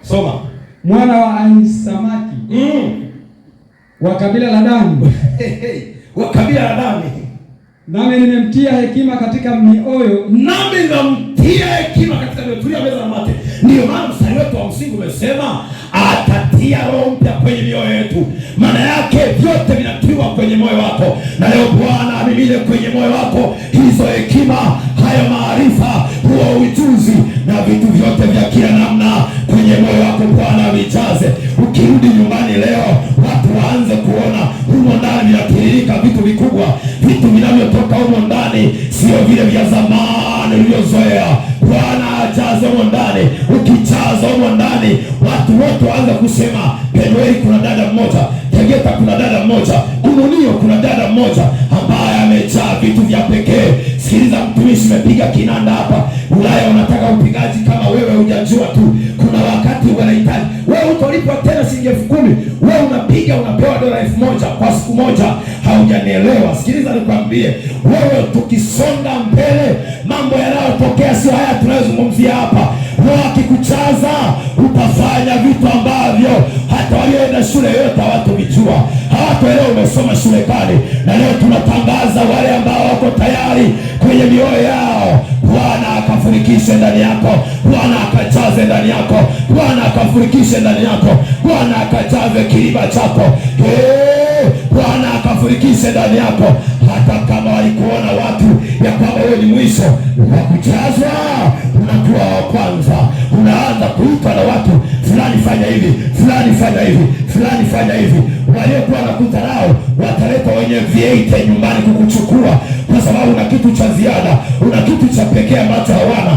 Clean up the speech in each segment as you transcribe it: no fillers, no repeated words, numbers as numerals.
Soma. Mwana wa Ahisamaki wa kabila la Dani wa kabila la Dani. Nami nimemtia hekima katika mioyo. Nami namtia hekima katika mioyo. Tulia meza na mate. Ndio maana mstari wetu wa msingi umesema atatia roho mpya kwenye mioyo yetu. Maana yake vyote vinatiwa kwenye moyo wako. Na leo Bwana amimine kwenye moyo wako hizo hekima, hayo maarifa, huo ujuzi na vitu vyote vya kila namna kwenye moyo wako Bwana vijaze. Ukirudi nyumbani leo, watu waanze kuona humo ndani vinatiririka vitu vikubwa, vitu vinavyotoka humo ndani sio vile vya zamani ulivyozoea. Bwana ajaze humo ndani. Ukijaza humo ndani, watu wote waanze kusema Penueli kuna dada mmoja, Tegeta kuna dada mmoja, Ununio kuna dada mmoja ambaye amejaa vitu vya pekee. Sikiliza mtumishi, umepiga kinanda hapa. Ulaya unataka upigaji kama wewe hujajua tu. Kuna wakati wanahitaji wewe utolipwa tena shilingi 10,000. Wewe unapiga unapewa $1,000 kwa siku moja. Haujanielewa. Sikiliza nikwambie, wewe tukisonga mbele, mambo yanayotokea sio haya tunayozungumzia hapa. Roho akikuchaza utafanya vitu ambavyo hata walioenda shule yote hawatovijua. Hawataelewa umesoma shule gani. Na leo tunatangaza wale ambao wako tayari kwenye mioyo yao, Bwana akafurikishe ndani yako, Bwana akajaze ndani yako, Bwana akafurikishe ndani yako, Bwana akajaze kiriba chako, Bwana akafurikishe ndani yako. Hata kama walikuona watu ya kwamba wewe ni mwisho wa kujazwa, unakuwa wa kwanza. Unaanza kuitwa na watu, fulani fanya hivi, fulani fanya hivi, fulani fanya hivi. Waliokuwa nakuta nao wataleta wenye V8 nyumbani kukuchukua, kwa sababu una kitu cha ziada, una kitu cha pekee ambacho hawana.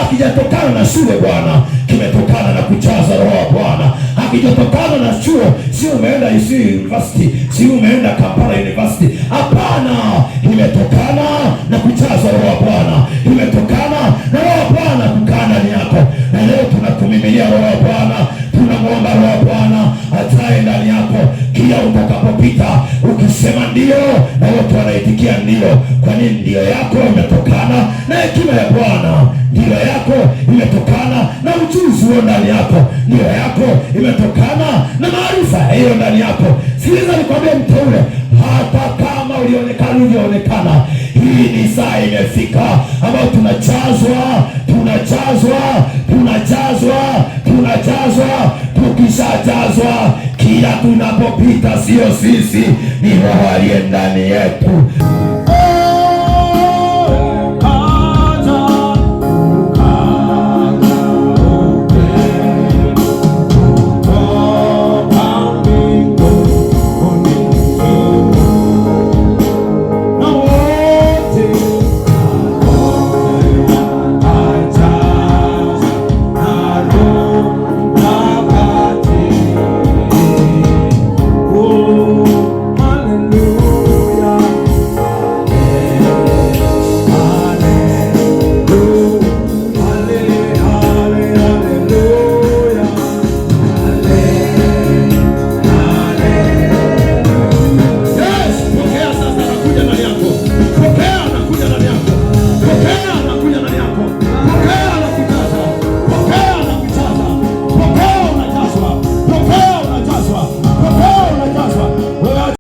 Hakijatokana na shule Bwana, kimetokana na kujaza Roho wa Bwana. Hakijatokana na chuo, si umeenda university, si umeenda Kampala University. Hapana, imetokana na kujaza Roho wa Bwana, imetokana na Roho wa Bwana kukaa ndani yako. Na leo tunakumimilia Roho wa Bwana, tunamwomba Roho wa Bwana ajae ndani yako. Kila utakapopita ukisema ndio, na wote wanaitikia ndio. Kwa nini? Ndio yako imetokana na hekima ya Bwana, ndio yako imetokana na ujuzi huo ndani yako, ndio yako imetokana na maarifa hiyo ndani yako. Sikiliza nikwambie mteule, hata kama ulionekana, hii ni saa imefika ambayo tunajazwa. Tukishajazwa, kila tunapopita sio sisi, ni Roho aliye ndani yetu.